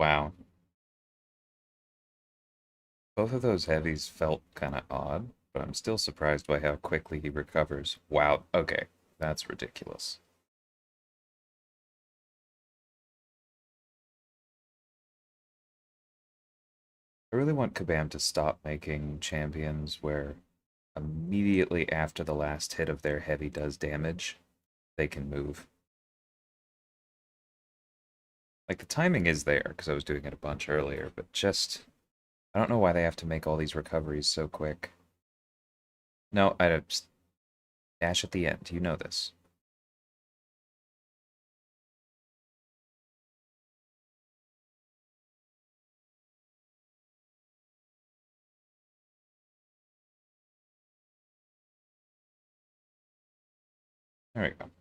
Wow. Both of those heavies felt kind of odd, but I'm still surprised by how quickly he recovers. Wow. Okay. That's ridiculous. I really want Kabam to stop making champions where immediately after the last hit of their heavy does damage, they can move. Like the timing is there because I was doing it a bunch earlier, but just I don't know why they have to make all these recoveries so quick. No, I just dash at the end. You know this. There we go.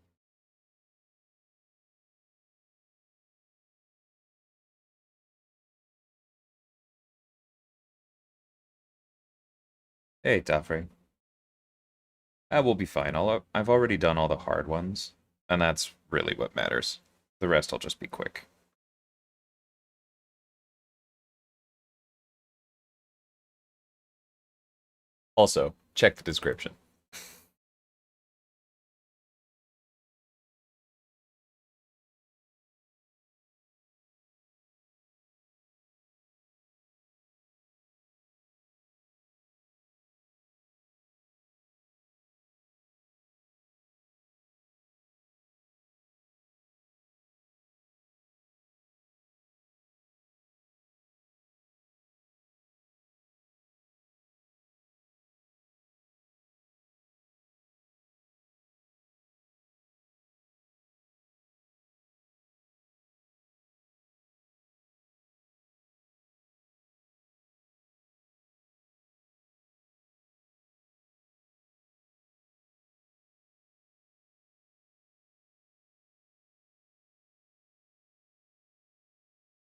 Hey, Toffrey. We'll be fine. I've already done all the hard ones, and that's really what matters. The rest will just be quick. Also, check the description.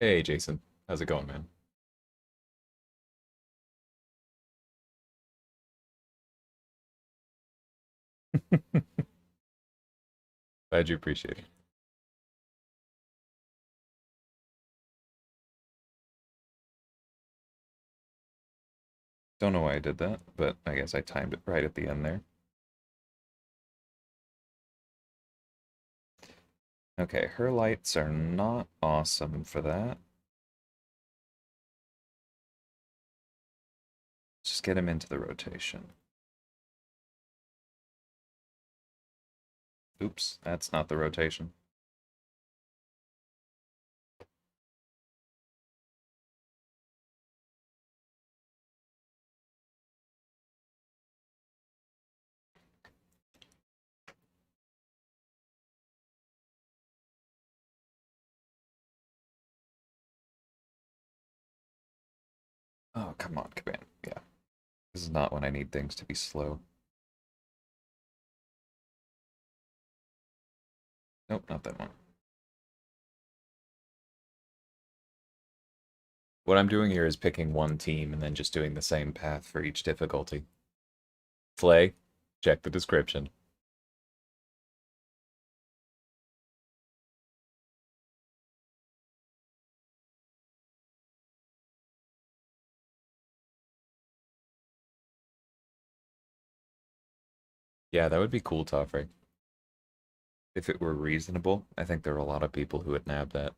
Hey, Jason. How's it going, man? Glad you appreciate it. Don't know why I did that, but I guess I timed it right at the end there. Okay, her lights are not awesome for that. Just get him into the rotation. Oops, that's not the rotation. Oh, come on, command. Yeah, this is not when I need things to be slow. Nope, not that one. What I'm doing here is picking one team and then just doing the same path for each difficulty. Flay, check the description. Yeah, that would be cool, Toffrey. If it were reasonable, I think there are a lot of people who would nab that.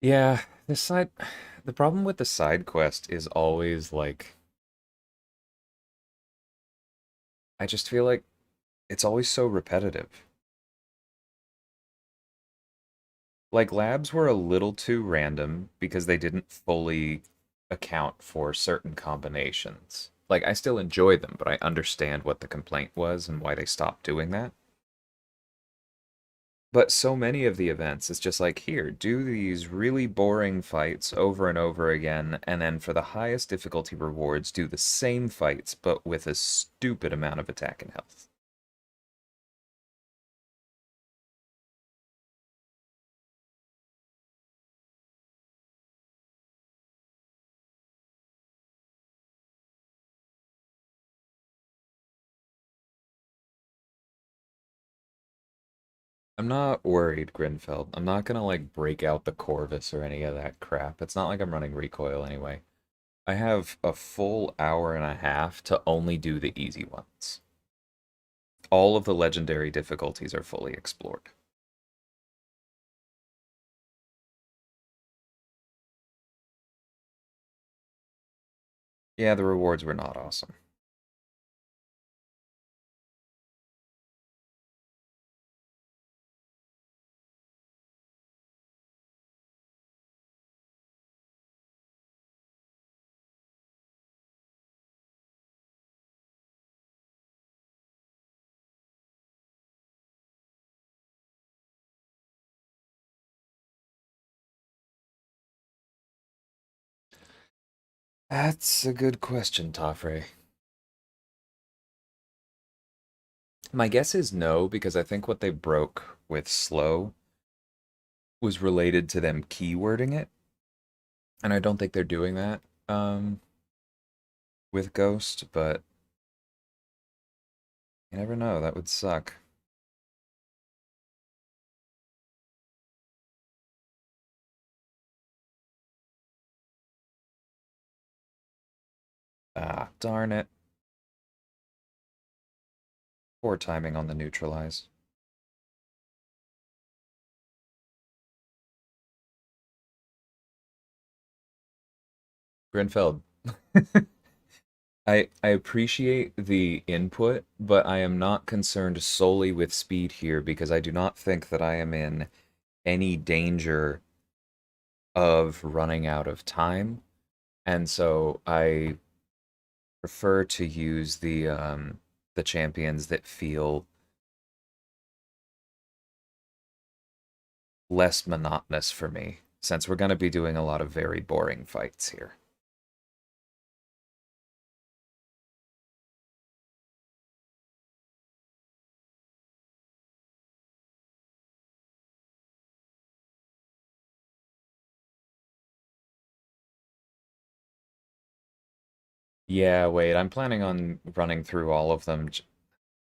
Yeah, this side, the problem with the side quest is always like, I just feel like it's always so repetitive. Like labs were a little too random because they didn't fully account for certain combinations. Like I still enjoy them, but I understand what the complaint was and why they stopped doing that. But so many of the events, it's just like, here, do these really boring fights over and over again, and then for the highest difficulty rewards, do the same fights, but with a stupid amount of attack and health. I'm not worried, Grinfeld. I'm not gonna like break out the Corvus or any of that crap. It's not like I'm running recoil anyway. I have a full hour and a half to only do the easy ones. All of the legendary difficulties are fully explored. Yeah, the rewards were not awesome. That's a good question, Toffrey. My guess is no, because I think what they broke with slow was related to them keywording it, and I don't think they're doing that with Ghost, but you never know, that would suck. Ah, darn it. Poor timing on the neutralize. Grinfeld. I appreciate the input, but I am not concerned solely with speed here because I do not think that I am in any danger of running out of time. And so I prefer to use the champions that feel less monotonous for me, since we're going to be doing a lot of very boring fights here. Yeah, wait, I'm planning on running through all of them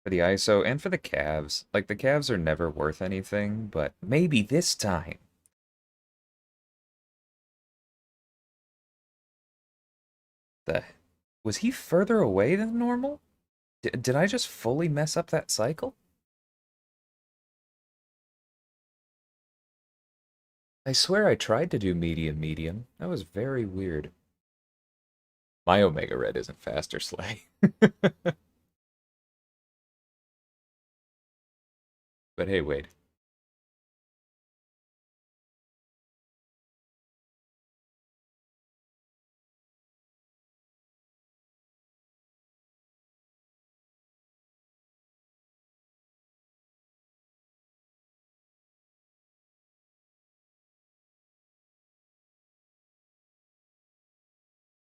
for the ISO and for the calves. Like, the calves are never worth anything, but maybe this time. The Was he further away than normal? Did I just fully mess up that cycle? I swear I tried to do medium medium. That was very weird. My Omega Red isn't faster, Slay. But hey, wait.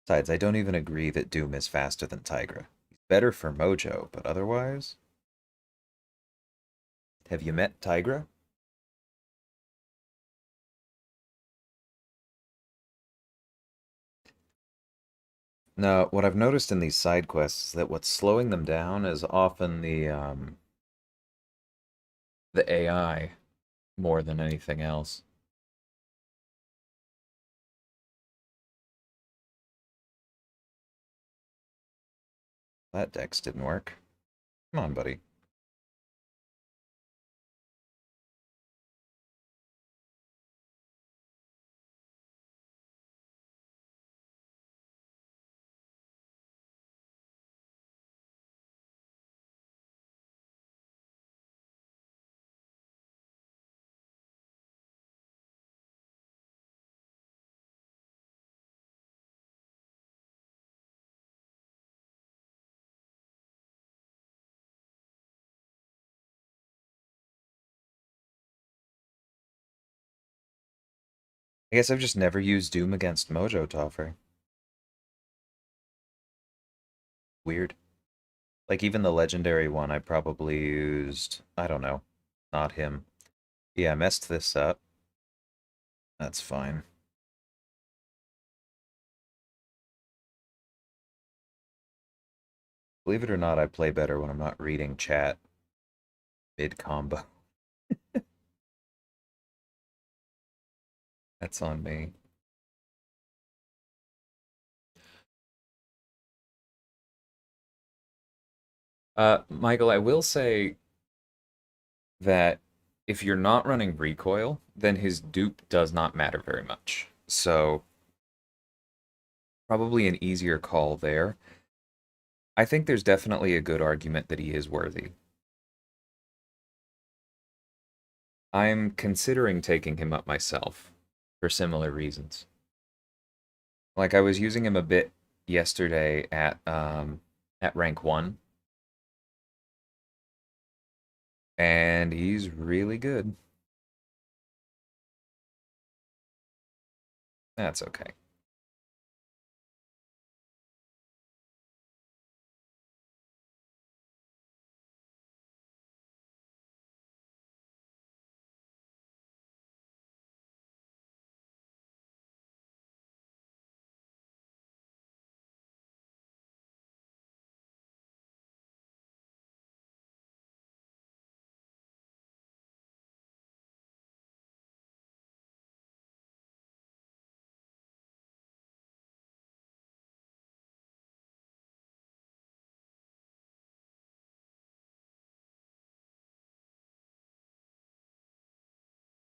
Besides, I don't even agree that Doom is faster than Tigra. He's better for Mojo, but otherwise... Have you met Tigra? No, what I've noticed in these side quests is that what's slowing them down is often the AI more than anything else. That dex didn't work. Come on, buddy. I guess I've just never used Doom against Mojo Toffer. Weird. Like, even the legendary one I probably used... I don't know. Not him. Yeah, I messed this up. That's fine. Believe it or not, I play better when I'm not reading chat mid-combo. That's on me. Michael, I will say that if you're not running recoil, then his dupe does not matter very much. So probably an easier call there. I think there's definitely a good argument that he is worthy. I'm considering taking him up myself for similar reasons. Like I was using him a bit yesterday at rank 1 and he's really good. That's okay.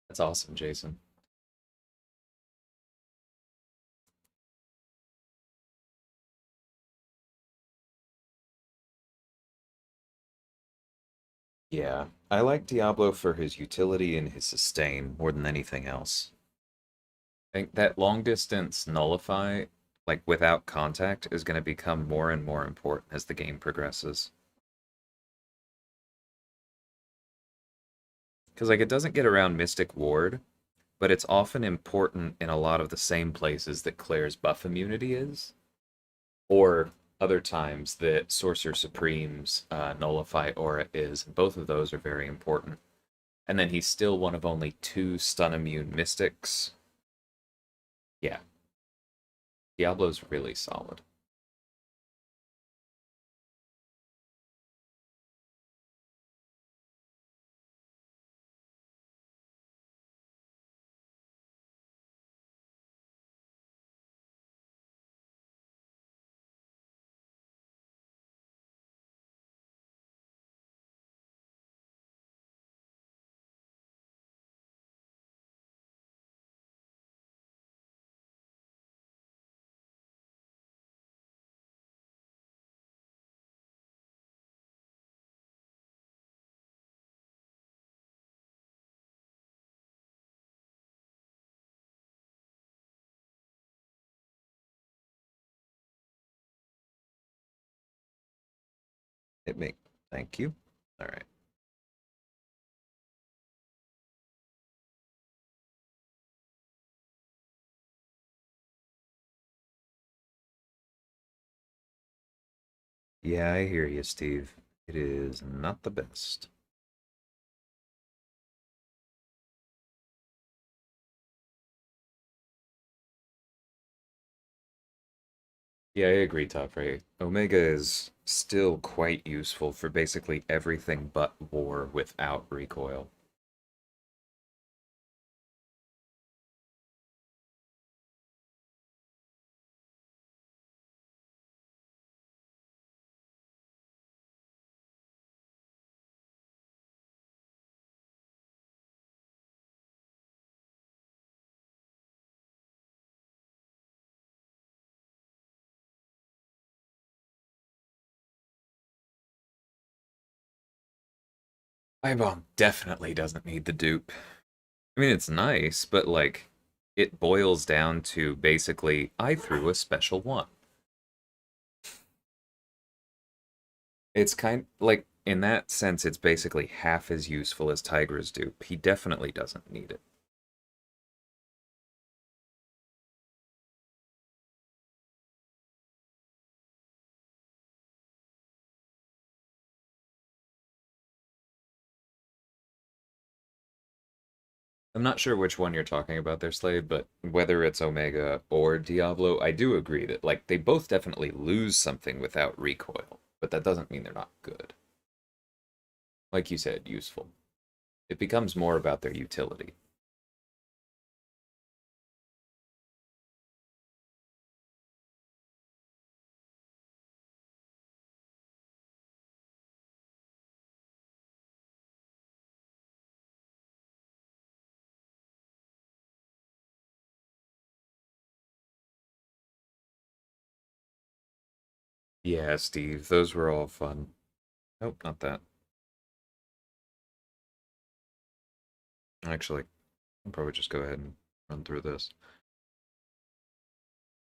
That's awesome, Jason. Yeah, I like Diablo for his utility and his sustain more than anything else. I think that long distance nullify, like without contact, is going to become more and more important as the game progresses. Because like it doesn't get around Mystic Ward, but it's often important in a lot of the same places that Claire's buff immunity is, or other times that Sorcerer Supreme's Nullify Aura is. Both of those are very important. And then he's still one of only two stun immune mystics. Yeah, Diablo's really solid. It make Thank you. All right. Yeah, I hear you, Steve. It is not the best. Yeah, I agree, Top Ray. Omega is still quite useful for basically everything but war without recoil. Firebomb definitely doesn't need the dupe. I mean, it's nice, but like, it boils down to basically, I threw a special one. It's kind like, in that sense, it's basically half as useful as Tiger's dupe. He definitely doesn't need it. I'm not sure which one you're talking about there, Slade, but whether it's Omega or Diablo, I do agree that like they both definitely lose something without recoil, but that doesn't mean they're not good. Like you said, useful. It becomes more about their utility. Yeah, Steve, those were all fun. Nope, not that. Actually, I'll probably just go ahead and run through this.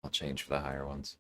I'll change for the higher ones.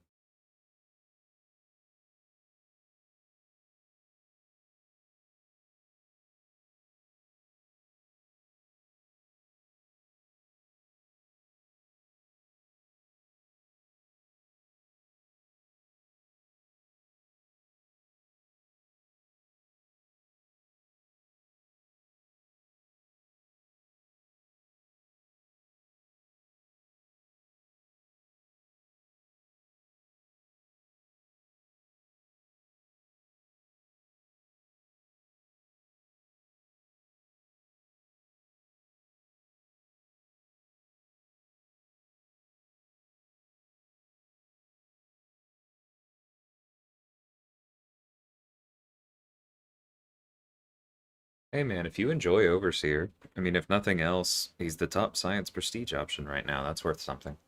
Hey man, if you enjoy Overseer, I mean, if nothing else, he's the top science prestige option right now. That's worth something.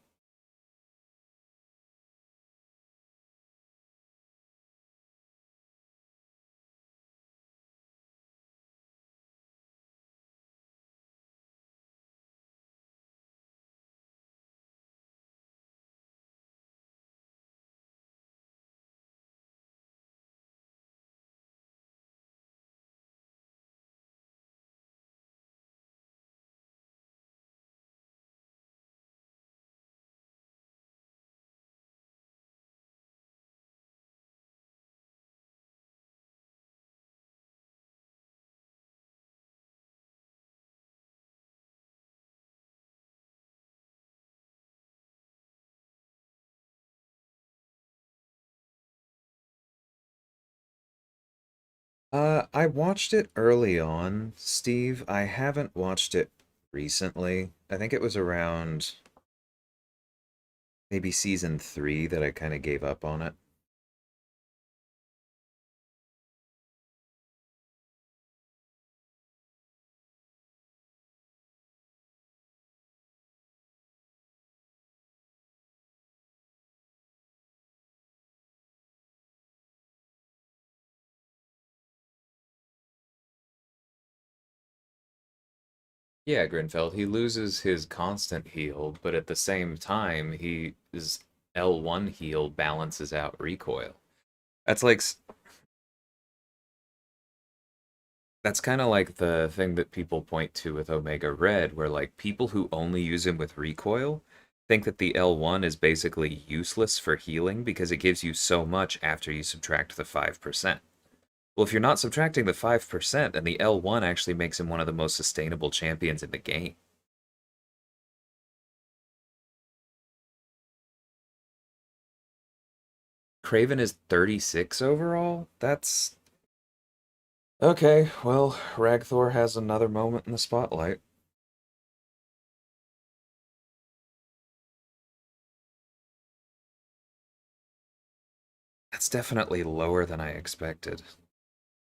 I watched it early on, Steve. I haven't watched it recently. I think it was around maybe season 3 that I kind of gave up on it. Yeah, Grinfeld, he loses his constant heal, but at the same time, his L1 heal balances out recoil. That's like that's kind of like the thing that people point to with Omega Red, where like people who only use him with recoil think that the L1 is basically useless for healing because it gives you so much after you subtract the 5%. Well, if you're not subtracting the 5%, then the L1 actually makes him one of the most sustainable champions in the game. Craven is 36 overall? That's okay. Well, Ragthor has another moment in the spotlight. That's definitely lower than I expected.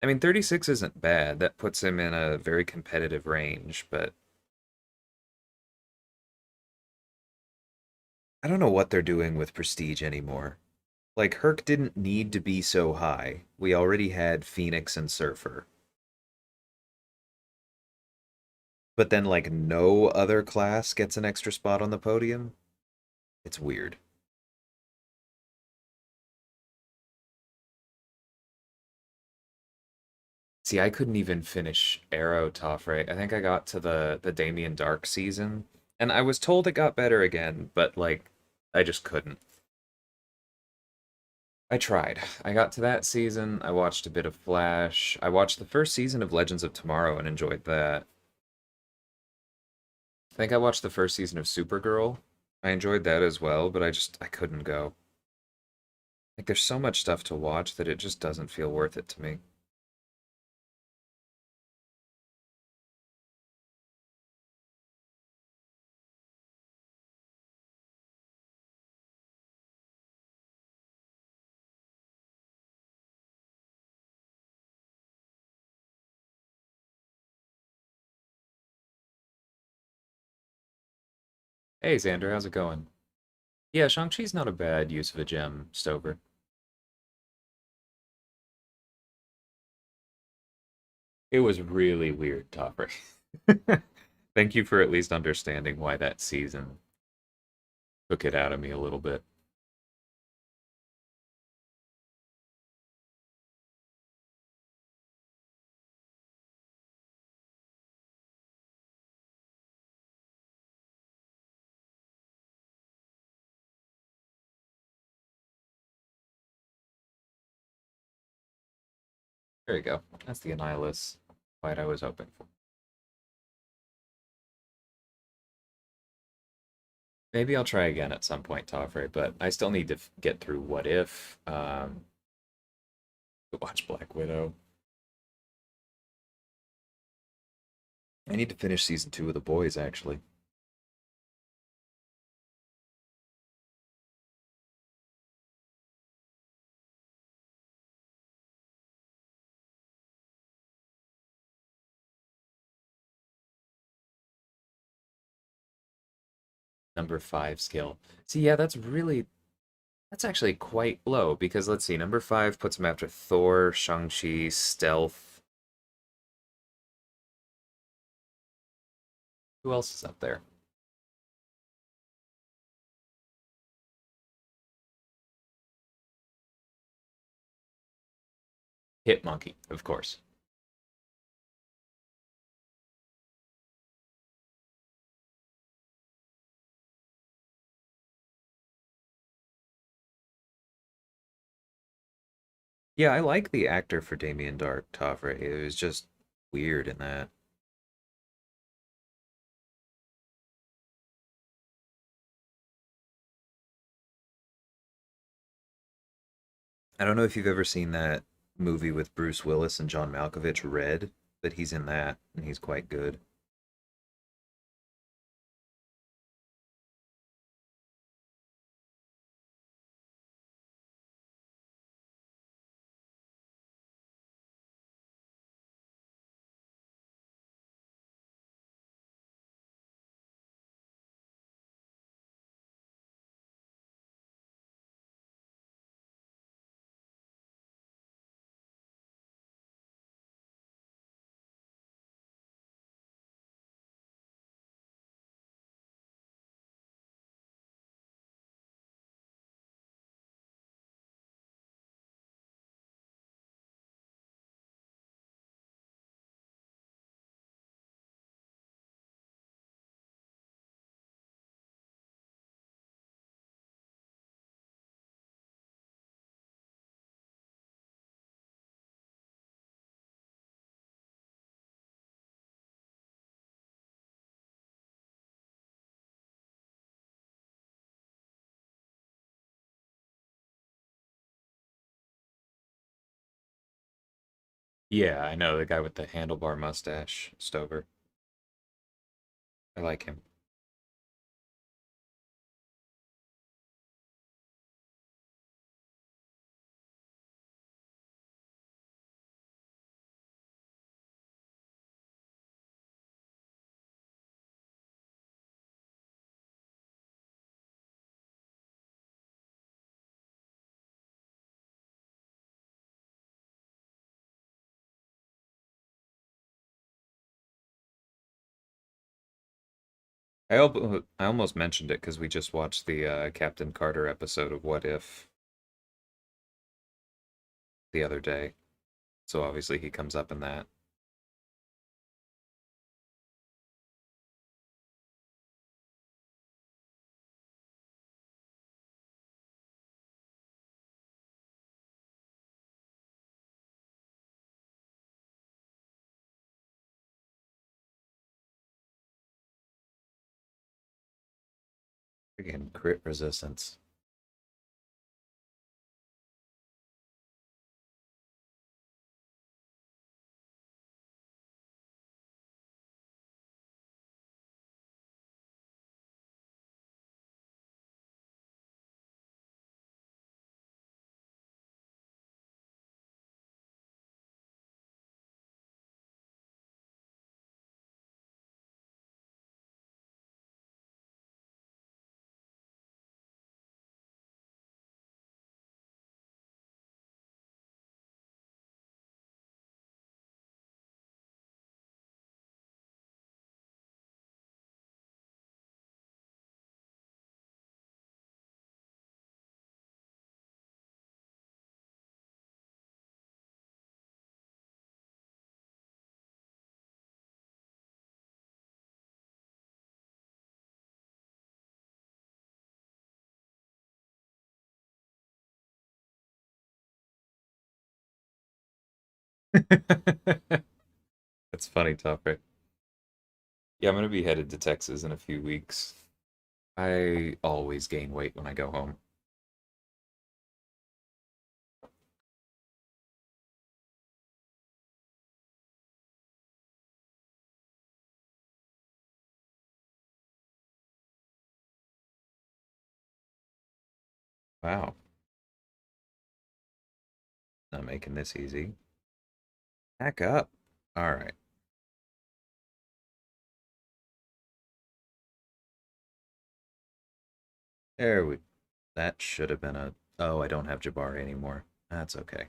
I mean, 36 isn't bad. That puts him in a very competitive range, but I don't know what they're doing with Prestige anymore. Like, Herc didn't need to be so high. We already had Phoenix and Surfer. But then, like, no other class gets an extra spot on the podium? It's weird. See, I couldn't even finish Arrow Toffrey. I think I got to the Damien Dark season, and I was told it got better again, but like I just couldn't. I tried. I got to that season. I watched a bit of Flash. I watched the first season of Legends of Tomorrow and enjoyed that. I think I watched the first season of Supergirl. I enjoyed that as well, but I couldn't go. Like there's so much stuff to watch that it just doesn't feel worth it to me. Hey Xander, how's it going? Yeah, Shang-Chi's not a bad use of a gem, Stover. It was really weird, Topper. Thank you for at least understanding why that season took it out of me a little bit. There you go. That's the Annihilus fight I was hoping for. Maybe I'll try again at some point, Toffrey, but I still need to get through What If, to watch Black Widow. I need to finish season 2 of The Boys, actually. Number 5 skill. See, yeah, that's actually quite low because let's see, number 5 puts him after Thor, Shang-Chi, Stealth. Who else is up there? Hit Monkey, of course. Yeah, I like the actor for Damien Dark, Toffrey. It was just weird in that. I don't know if you've ever seen that movie with Bruce Willis and John Malkovich, Red, but he's in that and he's quite good. Yeah, I know the guy with the handlebar mustache, Stover. I like him. I almost mentioned it because we just watched the Captain Carter episode of What If the other day. So obviously he comes up in that. Again, crit resistance. That's funny topic. Yeah, I'm gonna be headed to Texas in a few weeks. I always gain weight when I go home. Wow, not making this easy. Back up. All right. There we That should have been a oh, I don't have Jabari anymore. That's okay.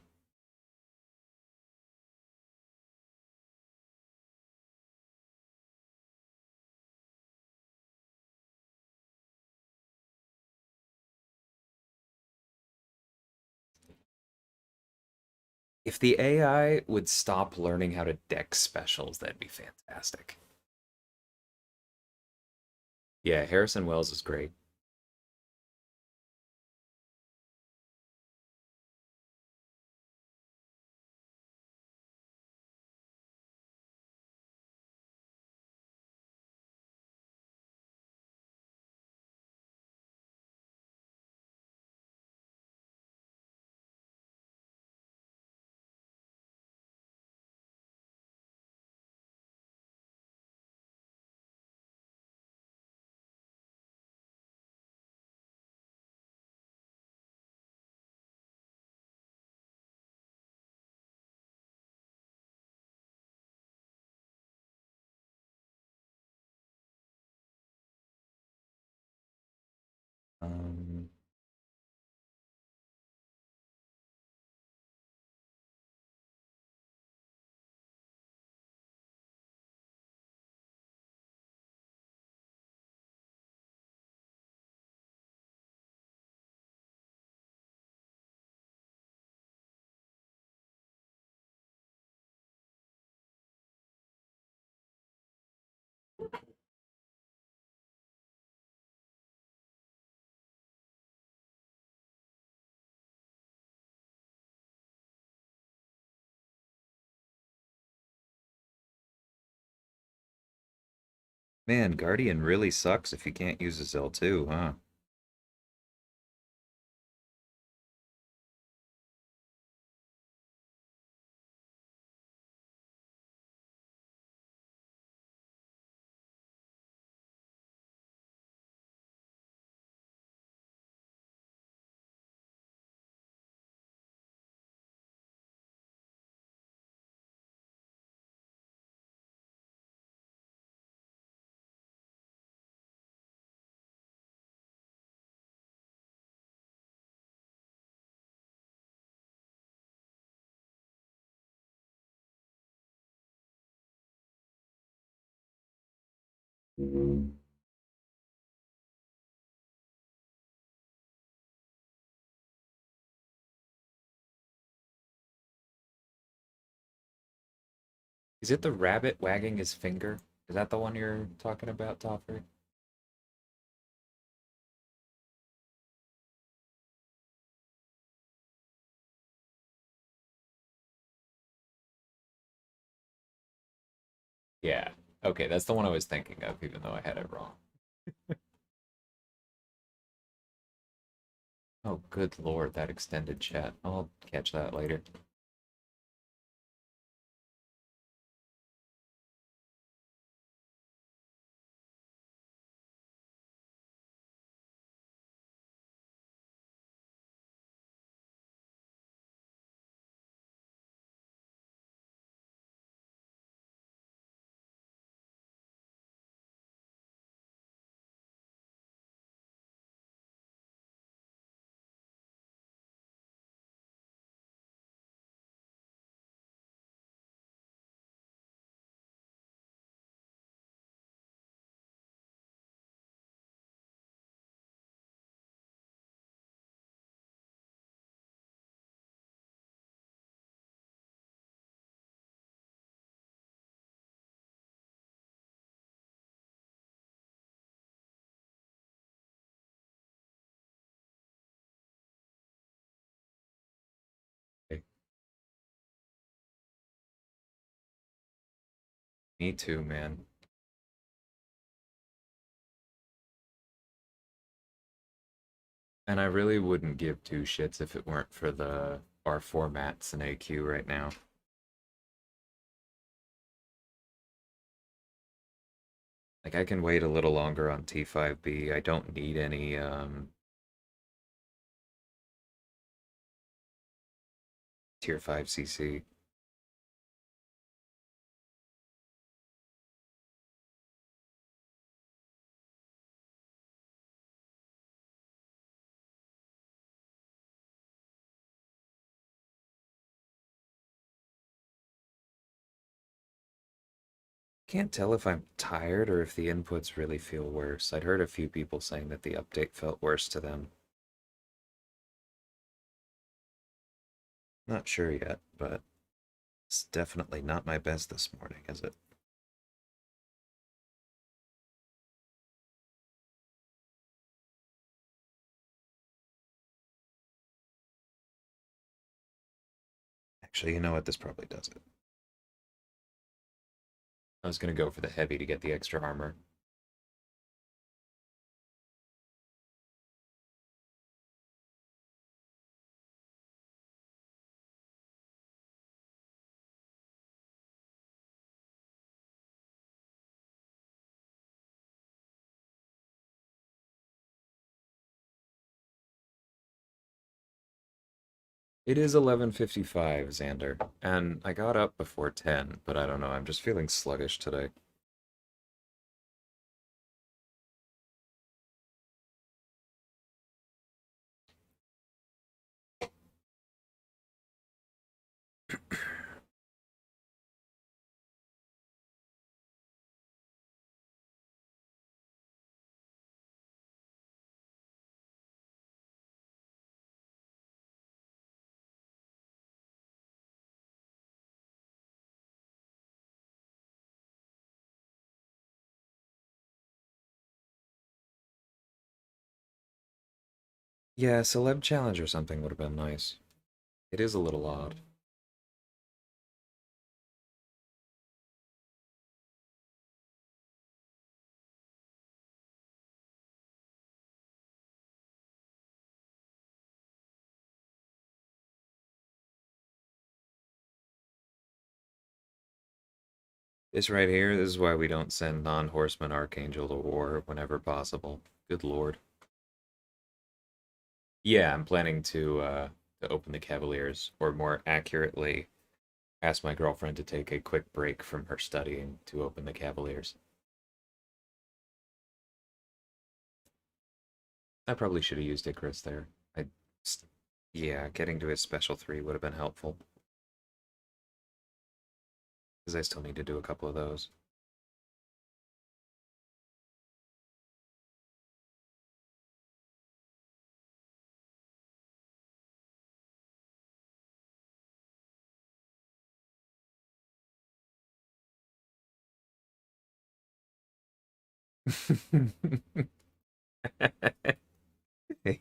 If the AI would stop learning how to deck specials, that'd be fantastic. Yeah, Harrison Wells is great. Um, Man, Guardian really sucks if you can't use his L2, huh? Is it the rabbit wagging his finger? Is that the one you're talking about, Topper? Yeah. Okay, that's the one I was thinking of, even though I had it wrong. Oh, good lord, that extended chat. I'll catch that later. Me too, man. And I really wouldn't give two shits if it weren't for the our formats in AQ right now. Like I can wait a little longer on T5B. I don't need any tier 5 CC. Can't tell if I'm tired or if the inputs really feel worse. I'd heard a few people saying that the update felt worse to them. Not sure yet, but it's definitely not my best this morning, is it? Actually, you know what? This probably does it. I was gonna go for the heavy to get the extra armor. It is 11:55, Xander, and I got up before 10, but I don't know, I'm just feeling sluggish today. Yeah, celeb challenge or something would have been nice. It is a little odd. This right here, this is why we don't send non-horseman Archangel to war whenever possible. Good lord. Yeah, I'm planning to open the Cavaliers, or more accurately, ask my girlfriend to take a quick break from her studying to open the Cavaliers. I probably should have used Icarus there. I, yeah, getting to his special 3 would have been helpful, because I still need to do a couple of those.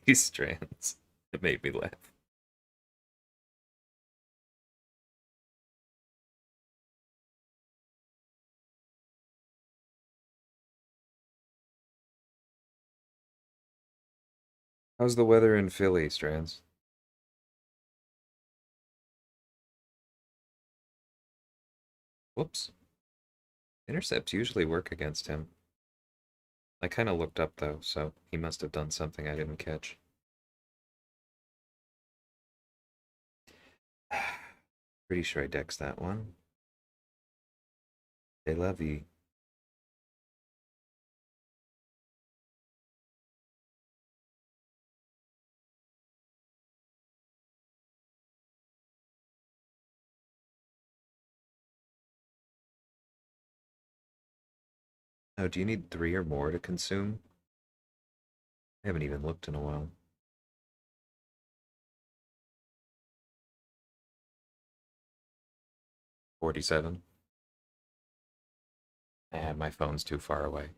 He strands. It made me laugh. How's the weather in Philly, Strands? Whoops. Intercepts usually work against him. I kind of looked up though, so he must have done something I didn't catch. Pretty sure I dex that one. They love you. Oh, do you need 3 or more to consume? I haven't even looked in a while. 47. My phone's too far away.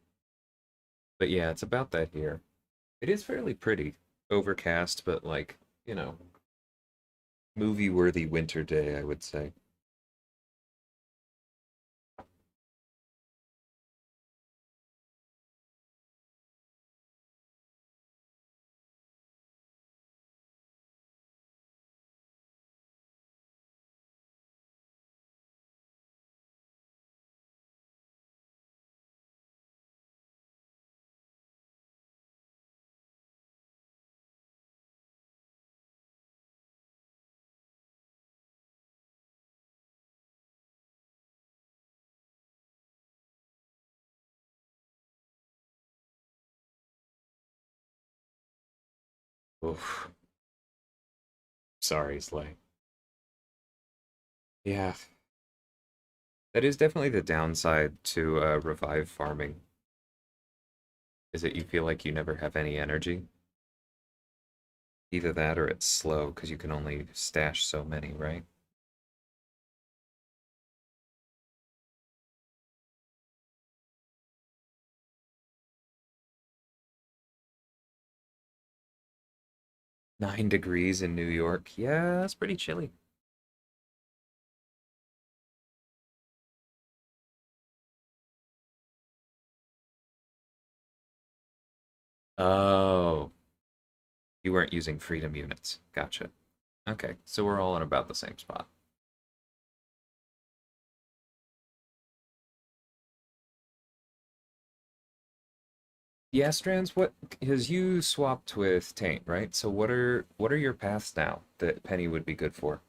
But yeah, it's about that here. It is fairly pretty. Overcast, but like, you know, movie-worthy winter day, I would say. Oof. Sorry, Slay. Yeah, that is definitely the downside to revive farming, is that you feel like you never have any energy. Either that or it's slow because you can only stash so many, right? 9 degrees in New York. Yeah, that's pretty chilly. Oh, you weren't using freedom units. Gotcha. Okay, so we're all in about the same spot. Yeah, Strands, what because you swapped with Taint, right? So what are your paths now that Penny would be good for?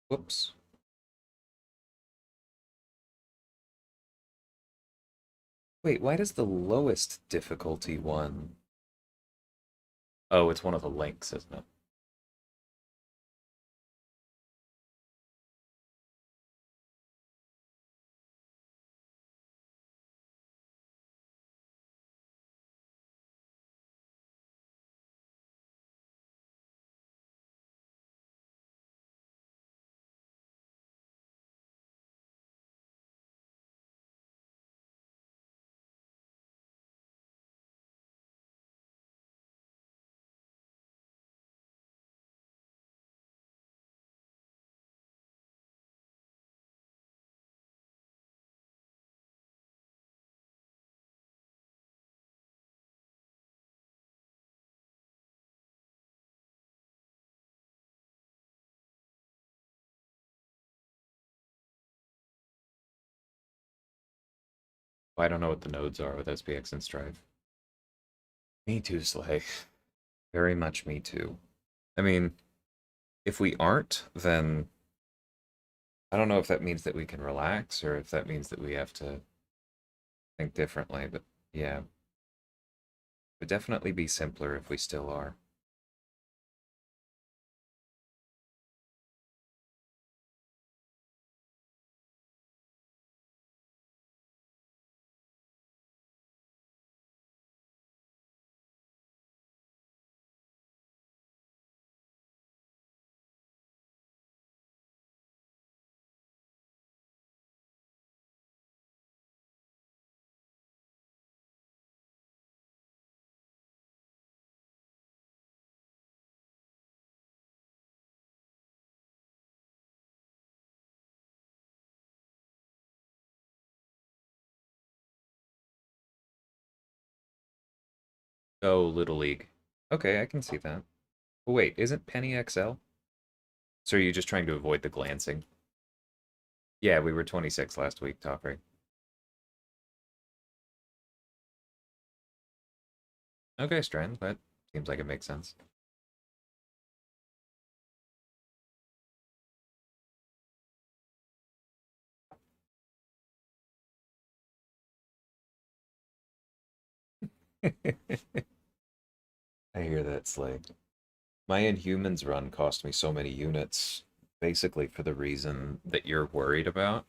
Whoops. Wait, why does the lowest difficulty one? Oh, it's one of the links, isn't it? I don't know what the nodes are with SPX and Strive. Me too, Slay. Very much me too. I mean, if we aren't, then I don't know if that means that we can relax or if that means that we have to think differently, but yeah, it would definitely be simpler if we still are. Oh, Little League. Okay, I can see that. But wait, isn't Penny XL? So are you just trying to avoid the glancing? Yeah, we were 26 last week, top right. Okay, Strand, that seems like it makes sense. I hear that, Slay. My Inhumans run cost me so many units, basically for the reason that you're worried about,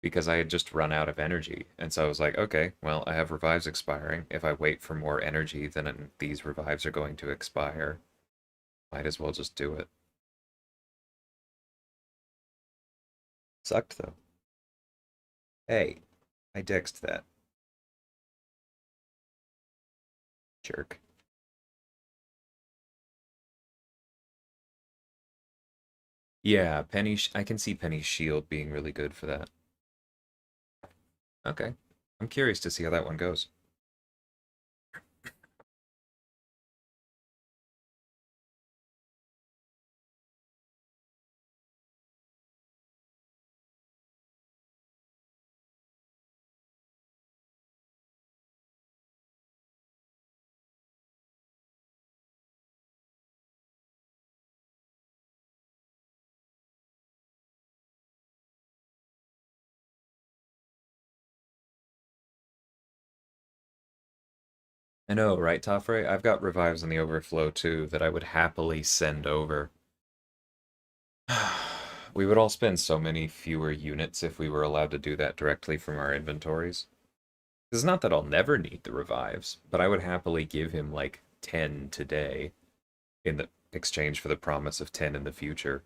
because I had just run out of energy. And so I was like, okay, well, I have revives expiring. If I wait for more energy, then these revives are going to expire. Might as well just do it. Sucked, though. Hey, I dexed that. Jerk. Yeah, I can see Penny's shield being really good for that. Okay. I'm curious to see how that one goes. I know, right, Tafre? I've got revives in the overflow too that I would happily send over. We would all spend so many fewer units if we were allowed to do that directly from our inventories. It's not that I'll never need the revives, but I would happily give him like 10 today in the exchange for the promise of 10 in the future.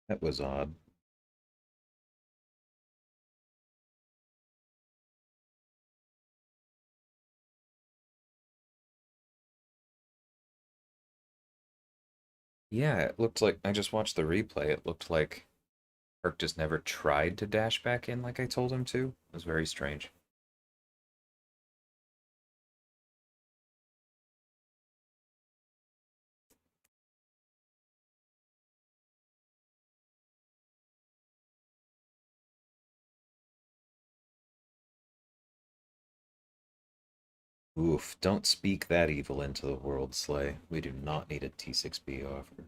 That was odd. Yeah, it looked like I just watched the replay. It looked like Kirk just never tried to dash back in like I told him to. It was very strange. Oof, don't speak that evil into the world, Slay. We do not need a T6B offer.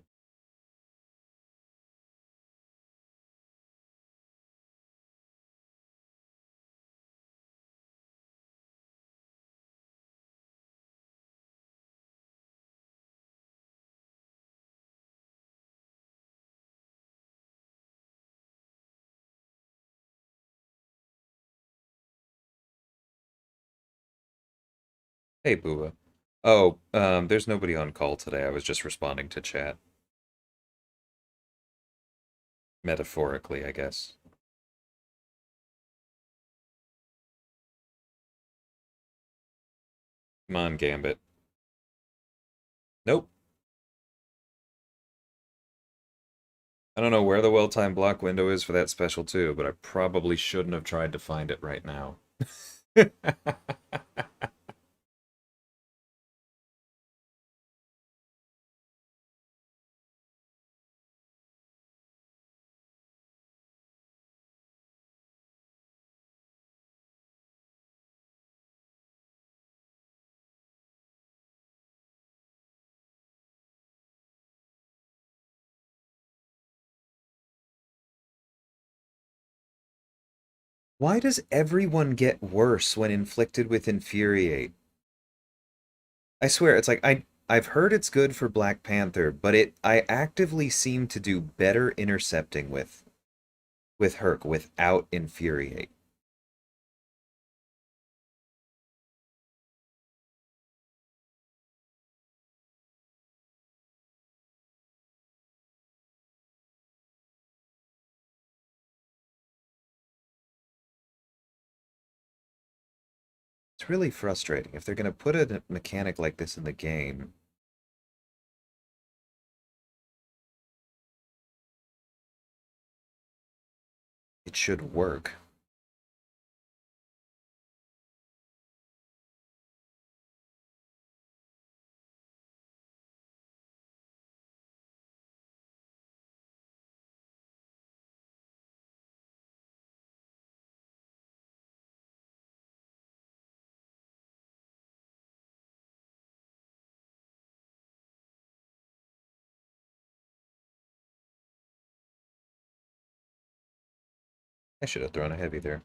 Hey, Booba. Oh, there's nobody on call today. I was just responding to chat. Metaphorically, I guess. Come on, Gambit. Nope. I don't know where the well-timed block window is for that special too, but I probably shouldn't have tried to find it right now. Why does everyone get worse when inflicted with Infuriate? I swear, it's like I've heard it's good for Black Panther, but I actively seem to do better intercepting with Herc without Infuriate. It's really frustrating. If they're gonna put a mechanic like this in the game, it should work. I should have thrown a heavy there.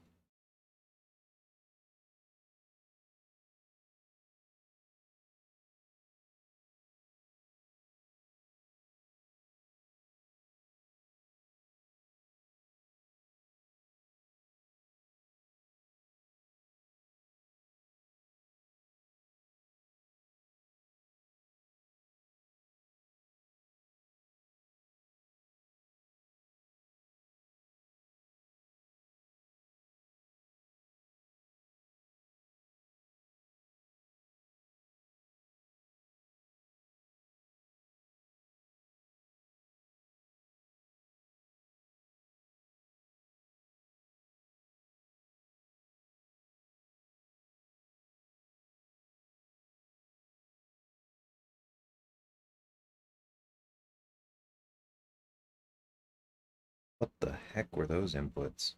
What the heck were those inputs?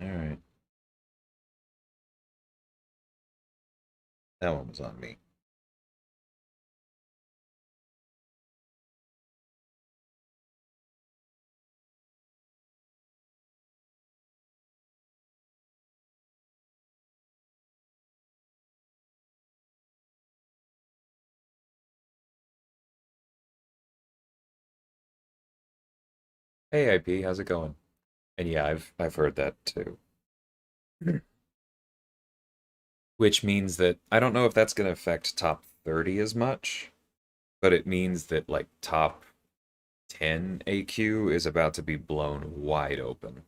Alright, that one was on me. Hey IP, how's it going? And yeah, I've heard that too. Which means that I don't know if that's going to affect top 30 as much, but it means that like top 10 AQ is about to be blown wide open.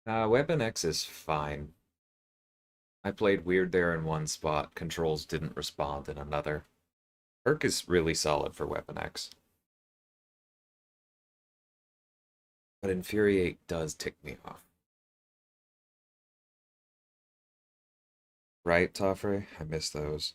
Weapon X is fine. I played weird there in one spot, controls didn't respond in another. Herc is really solid for Weapon X, but Infuriate does tick me off. Right, Toffrey? I miss those.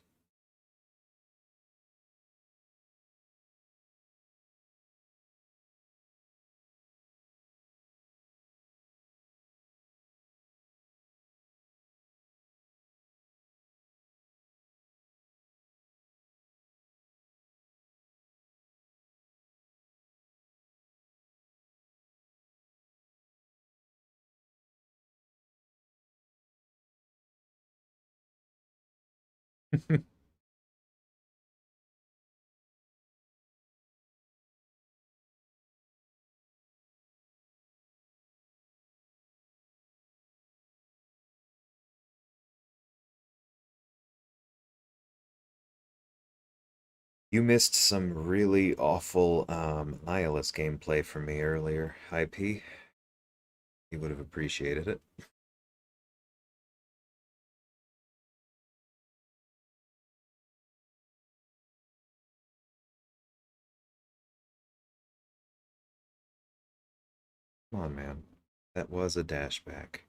You missed some really awful Nihilist gameplay from me earlier, IP. You would have appreciated it. Come on, man. That was a dashback.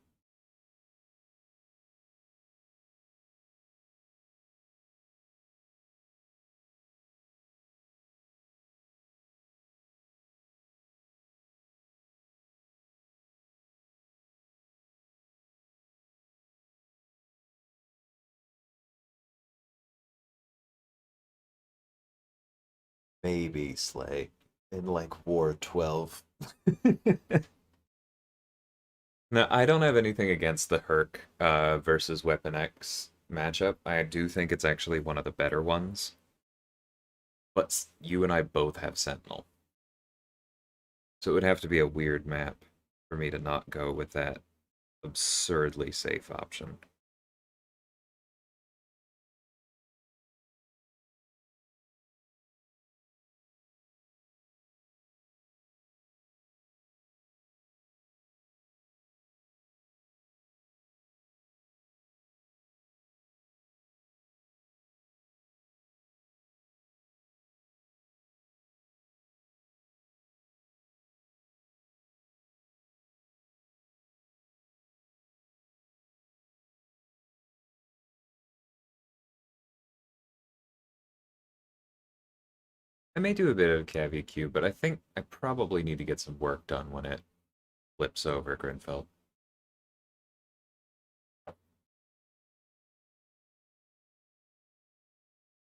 Maybe Slay in like War 12. No, I don't have anything against the Herc versus Weapon X matchup. I do think it's actually one of the better ones. But you and I both have Sentinel. So it would have to be a weird map for me to not go with that absurdly safe option. I may do a bit of Cavi Q, but I think I probably need to get some work done when it flips over Grinfeld.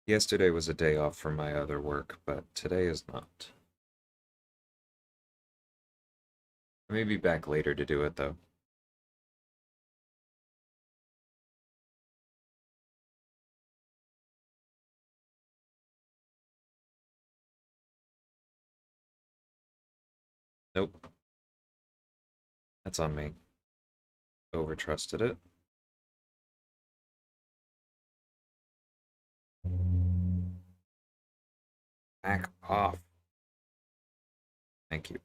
Yesterday was a day off from my other work, but today is not. I may be back later to do it though. Nope, that's on me. Overtrusted it. Back off. Thank you.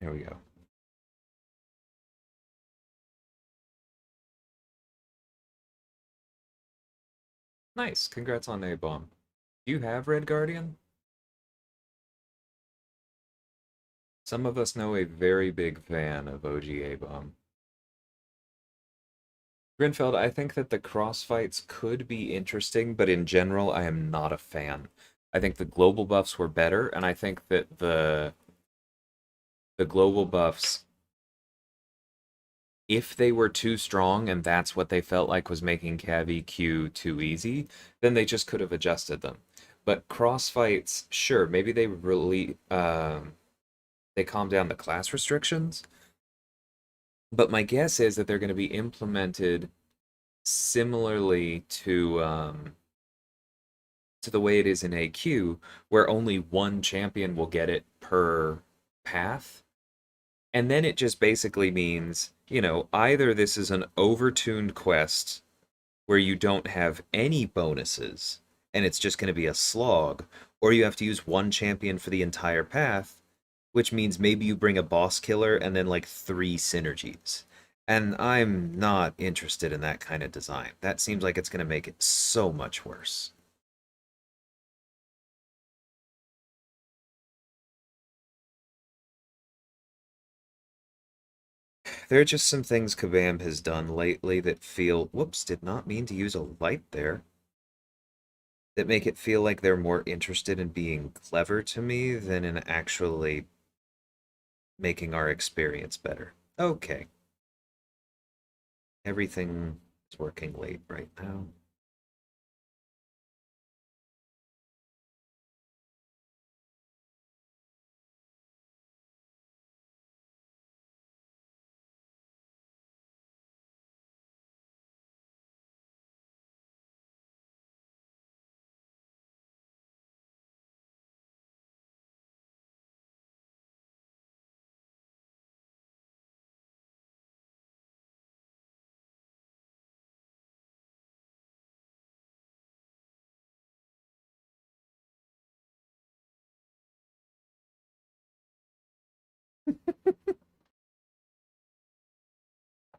Here we go. Nice. Congrats on A-Bomb. Do you have Red Guardian? Some of us know a very big fan of OG A-Bomb. Grinfeld, I think that the crossfights could be interesting, but in general, I am not a fan. I think the global buffs were better, and I think that the global buffs, if they were too strong and that's what they felt like was making Cav Q too easy, then they just could have adjusted them. But crossfights, sure, maybe they really they calm down the class restrictions, but my guess is that they're going to be implemented similarly to the way it is in AQ, where only one champion will get it per path. And then it just basically means, either this is an overtuned quest where you don't have any bonuses and it's just going to be a slog, or you have to use one champion for the entire path, which means maybe you bring a boss killer and then like three synergies. And I'm not interested in that kind of design. That seems like it's going to make it so much worse. There are just some things Kabam has done lately that feel, whoops, did not mean to use a light there, that make it feel like they're more interested in being clever to me than in actually making our experience better. Okay, everything is working late right now.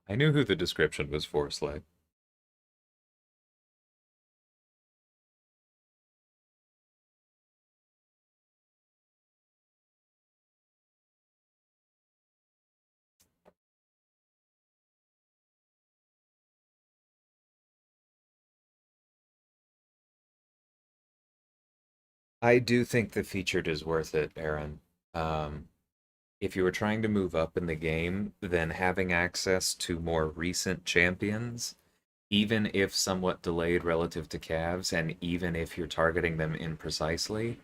I knew who the description was for, Slay. I do think the featured is worth it, Aaron. Um, if you were trying to move up in the game, then having access to more recent champions, even if somewhat delayed relative to calves, and even if you're targeting them imprecisely,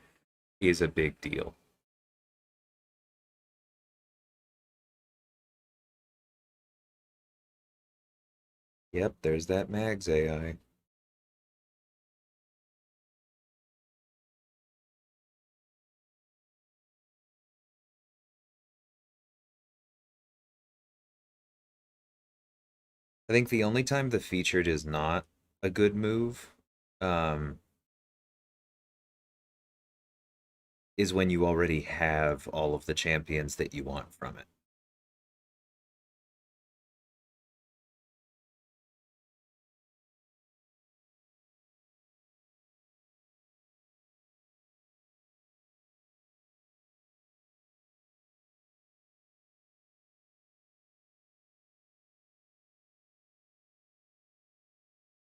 is a big deal. Yep, there's that Mags AI. I think the only time the featured is not a good move um, is when you already have all of the champions that you want from it.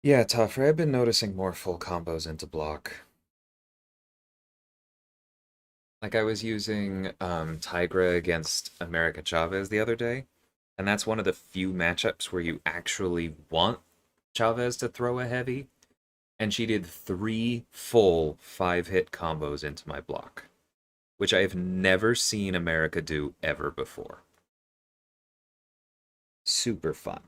Yeah, tougher. I've been noticing more full combos into block. Like I was using Tigra against America Chavez the other day, And that's one of the few matchups where you actually want Chavez to throw a heavy. And she did 3 full 5-hit combos into my block, which I have never seen America do ever before. Super fun.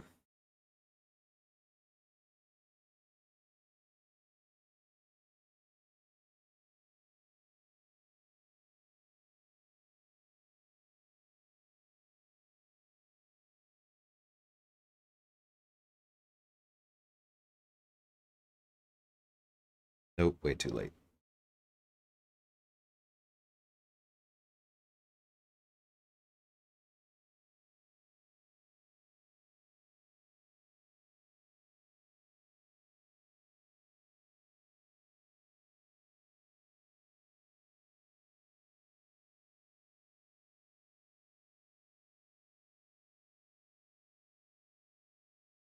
Nope, way too late.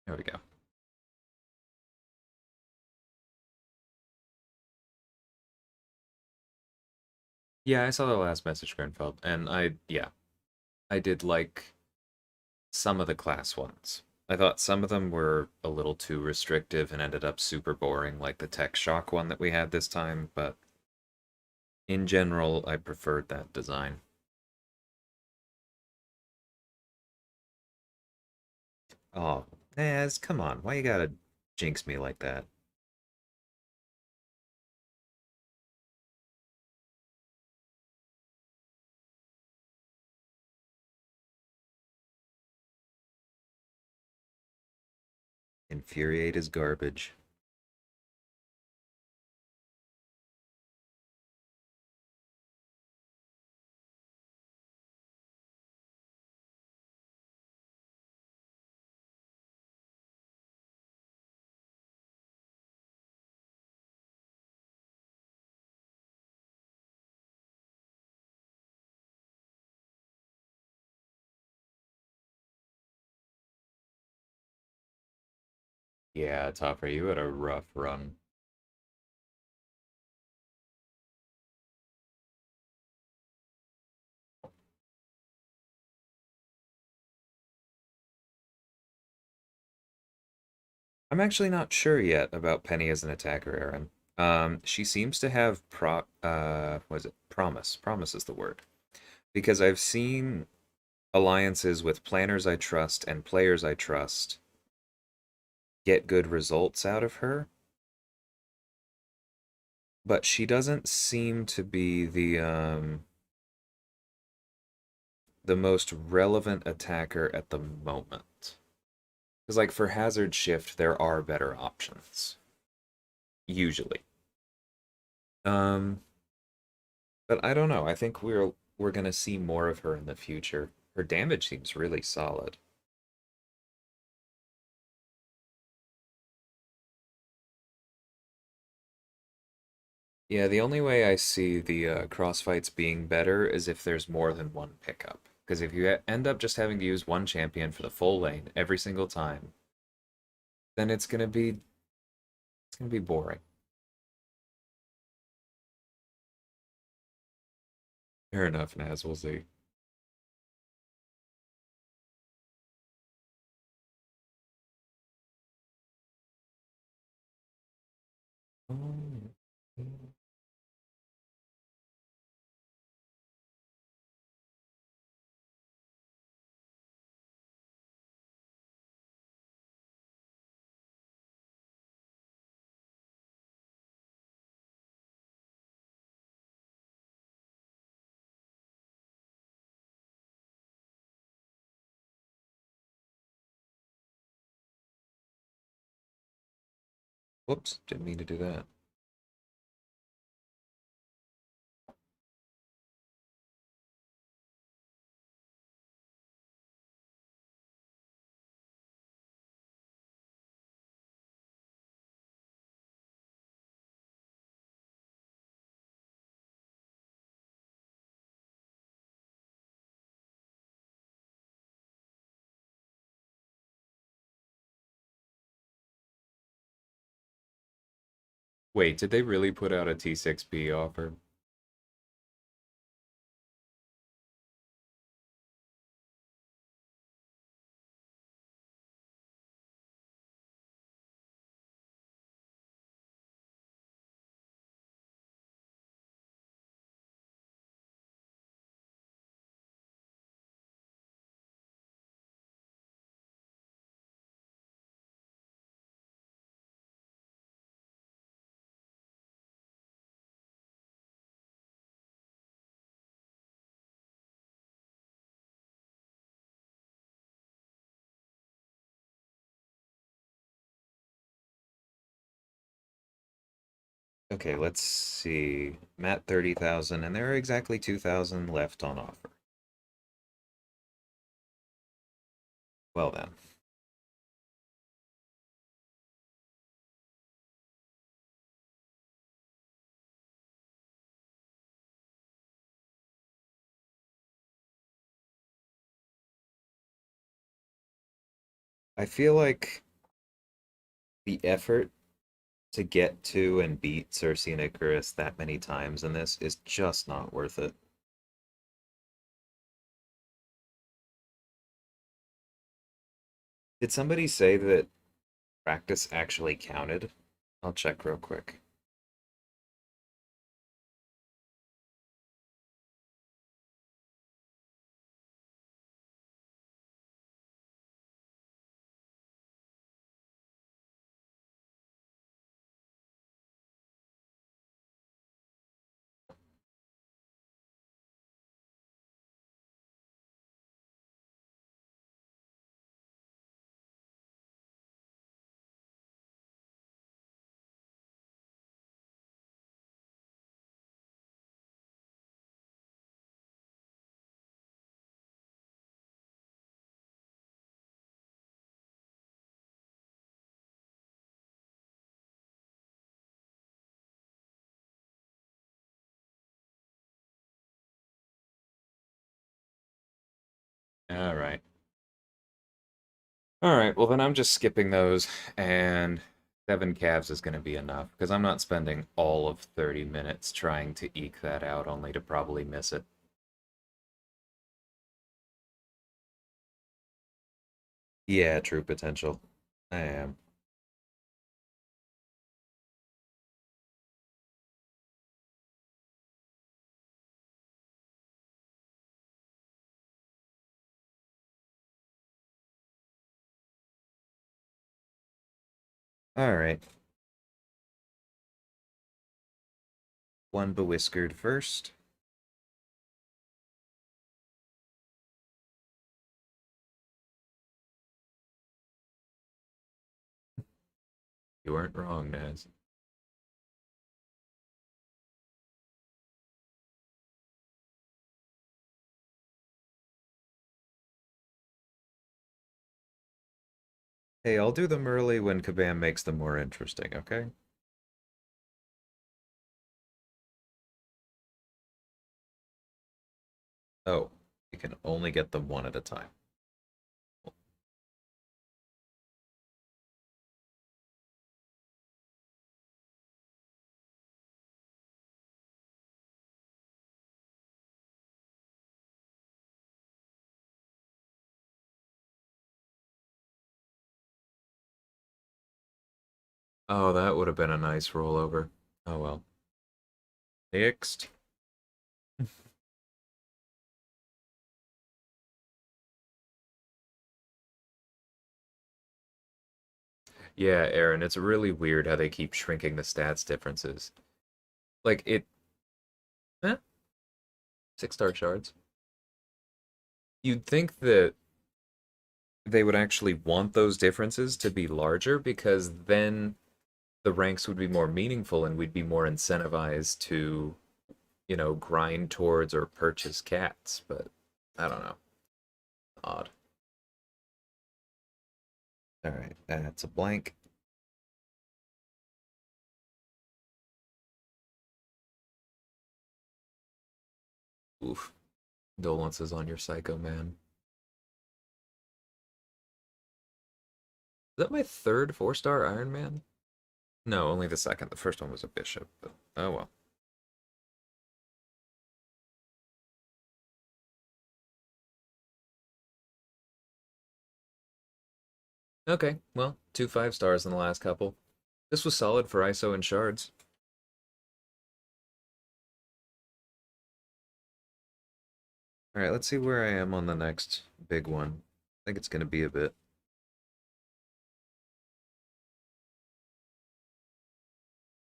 There we go. Yeah, I saw the last message, Grenfeld, and yeah, I did like some of the class ones. I thought some of them were a little too restrictive and ended up super boring, like the Tech Shock one that we had this time, but in general, I preferred that design. Oh, Naz, come on. Why you gotta jinx me like that? Infuriate is garbage. Yeah, Topper, you had a rough run. I'm actually not sure yet about Penny as an attacker, Aaron. She seems to have was it promise? Promise is the word. Because I've seen alliances with planners I trust and players I trust get good results out of her, but she doesn't seem to be the most relevant attacker at the moment. Because like for Hazard Shift, there are better options usually. Um, but I don't know. I think we're gonna see more of her in the future. Her damage seems really solid. Yeah, the only way I see the crossfights being better is if there's more than one pickup. Because if you end up just having to use one champion for the full lane every single time, then it's gonna be boring. Fair enough, Naz. We'll see. Whoops, didn't mean to do that. Wait, did they really put out a T6P offer? Okay, let's see. I'm at 30,000, and there are exactly 2,000 left on offer. Well then. I feel like the effort to get to and beat Cersei and Icarus that many times in this is just not worth it. Did somebody say that practice actually counted? I'll check real quick. All right. All right, well then I'm just skipping those, and 7 calves is going to be enough, because I'm not spending all of 30 minutes trying to eke that out, only to probably miss it. Yeah, true potential. I am. All right. One bewhiskered first. You weren't wrong, Naz. Hey, I'll do them early when Kabam makes them more interesting, okay? Oh, you can only get them one at a time. Oh, that would have been a nice rollover. Oh well. Next. Yeah, Aaron, it's really weird how they keep shrinking the stats differences. Like it, eh, 6-star shards. You'd think that they would actually want those differences to be larger because then the ranks would be more meaningful and we'd be more incentivized to, grind towards or purchase cats. But I don't know. Odd. All right, that's a blank. Oof. Condolences on your psycho man. Is that my third 4-star Iron Man? No, only the second. The first one was a bishop, but oh well. Okay, well, two 5-stars in the last couple. This was solid for ISO and shards. All right, let's see where I am on the next big one. I think it's going to be a bit.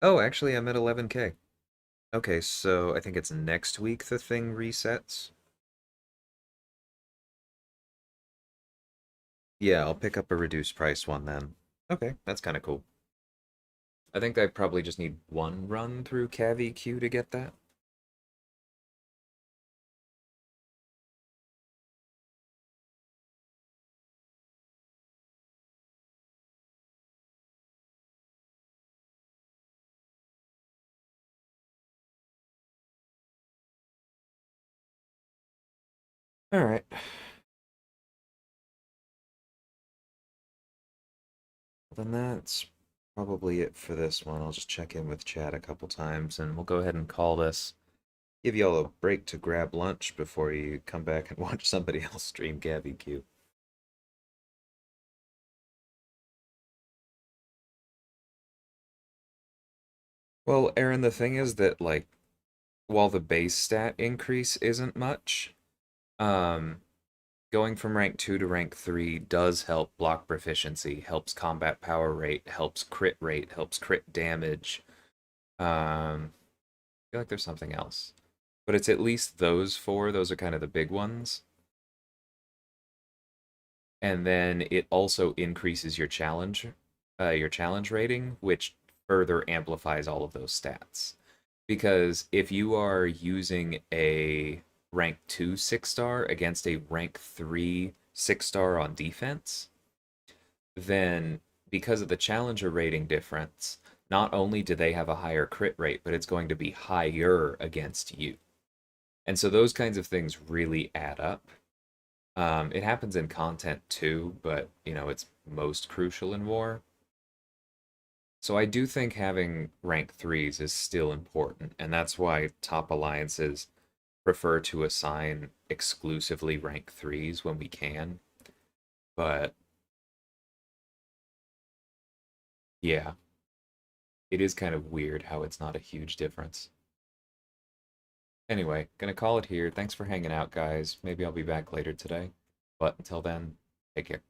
Oh, actually, I'm at 11K. Okay, so I think it's next week the thing resets. Yeah, I'll pick up a reduced price one then. Okay, that's kind of cool. I think I probably just need one run through CAV-EQ to get that. All right. Then that's probably it for this one. I'll just check in with chat a couple times and we'll go ahead and call this. Give y'all a break to grab lunch before you come back and watch somebody else stream CAV-EQ. Well, Aaron, the thing is that, like, while the base stat increase isn't much, um, going from rank 2 to rank 3 does help block proficiency, helps combat power rate, helps crit damage. I feel like there's something else. But it's at least those four, those are kind of the big ones. And then it also increases your challenge rating, which further amplifies all of those stats. Because if you are using a rank 2 6-star against a rank 3 6-star on defense, then because of the challenger rating difference, not only do they have a higher crit rate, but it's going to be higher against you. And so those kinds of things really add up. It happens in content too, but it's most crucial in war. So I do think having rank threes is still important, and that's why top alliances prefer to assign exclusively rank threes when we can. But yeah, it is kind of weird how it's not a huge difference. Anyway, gonna call it here. Thanks for hanging out, guys. Maybe I'll be back later today. But until then, take care.